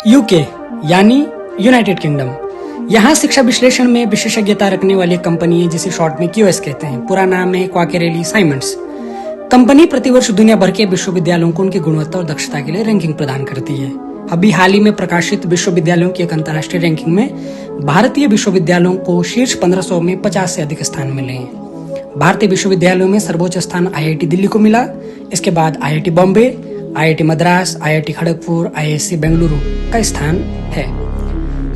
UK यानी United kingdom. यहाँ शिक्षा विश्लेषण में विशेषज्ञता रखने वाली कंपनी है जिसे शॉर्ट में क्यूएस कहते हैं। पूरा नाम है क्वाकेरेली साइमंड्स। कंपनी प्रतिवर्ष दुनिया भर के विश्वविद्यालयों को उनकी गुणवत्ता और दक्षता के लिए रैंकिंग प्रदान करती है। अभी हाल ही में प्रकाशित विश्वविद्यालयों की एक अंतर्राष्ट्रीय रैंकिंग में भारतीय विश्वविद्यालयों को शीर्ष 1500 में 50 से अधिक स्थान मिले हैं। भारतीय विश्वविद्यालयों में सर्वोच्च स्थान आईआईटी दिल्ली को मिला। इसके बाद IIT Bombay, IIT Madras, IIT Kharagpur, IISc Bengaluru का स्थान है।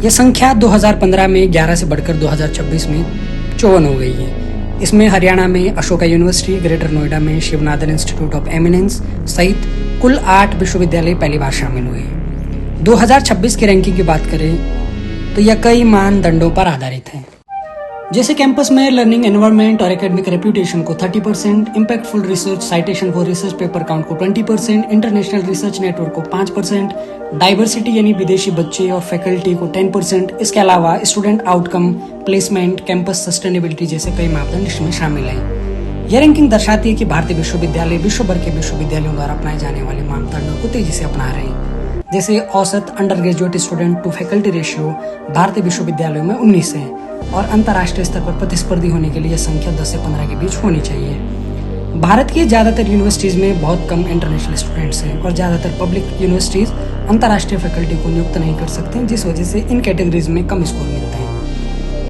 यह संख्या 2015 में 11 से बढ़कर 2026 में 54 हो गई है। इसमें हरियाणा में अशोका यूनिवर्सिटी, ग्रेटर नोएडा में शिवनाथन इंस्टीट्यूट ऑफ एमिनेंस सहित कुल 8 विश्वविद्यालय पहली बार शामिल हुए। 2026 की रैंकिंग की बात करें तो यह कई मानदंडों पर आधारित है, जैसे कैंपस में लर्निंग एनवायरनमेंट और एकेडमिक रेप्यूटेशन को 30%, impactful research citation for research paper count को 20%, इंटरनेशनल रिसर्च नेटवर्क को 5%, डाइवर्सिटी यानी विदेशी बच्चे और फैकल्टी को 10%। इसके अलावा student outcome, placement, campus sustainability जैसे कई मापदंड इसमें शामिल हैं। यह रैंकिंग दर्शाती है कि भारतीय विश्वविद्यालय विश्व भर के विश्वविद्यालयों द्वारा अपनाए जाने वाले मापदंडों को तेजी से अपना रहे हैं। जैसे औसत undergraduate student to faculty ratio भारतीय विश्वविद्यालयों में 19 है और अंतर्राष्ट्रीय स्तर पर प्रतिस्पर्धी होने के लिए यह संख्या 10 से 15 के बीच होनी चाहिए। भारत की ज्यादातर यूनिवर्सिटीज में बहुत कम इंटरनेशनल स्टूडेंट्स हैं और ज्यादातर पब्लिक यूनिवर्सिटीज अंतर्राष्ट्रीय फैकल्टी को नियुक्त नहीं कर सकते, जिस वजह से इन कैटेगरीज में कम स्कोर मिलते हैं।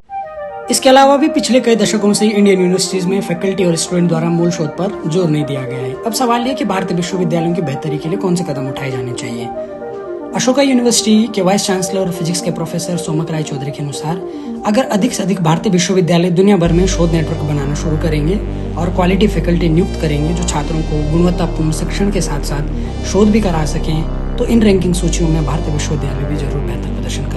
इसके अलावा भी पिछले कई दशकों से इंडियन यूनिवर्सिटीज में फैकल्टी और स्टूडेंट द्वारा मूल शोध पर जोर नहीं दिया गया है। अब सवाल यह कि भारतीय विश्वविद्यालयों की बेहतरी के लिए कौन से कदम उठाए जाने चाहिए। अशोका यूनिवर्सिटी के वाइस चांसलर और फिजिक्स के प्रोफेसर सोमक राय चौधरी के अनुसार अगर अधिक से अधिक भारतीय विश्वविद्यालय दुनिया भर में शोध नेटवर्क बनाना शुरू करेंगे और क्वालिटी फैकल्टी नियुक्त करेंगे जो छात्रों को गुणवत्तापूर्ण शिक्षण के साथ साथ शोध भी करा सकें, तो इन रैंकिंग सूचियों में भारतीय विश्वविद्यालय भी जरूर बेहतर प्रदर्शन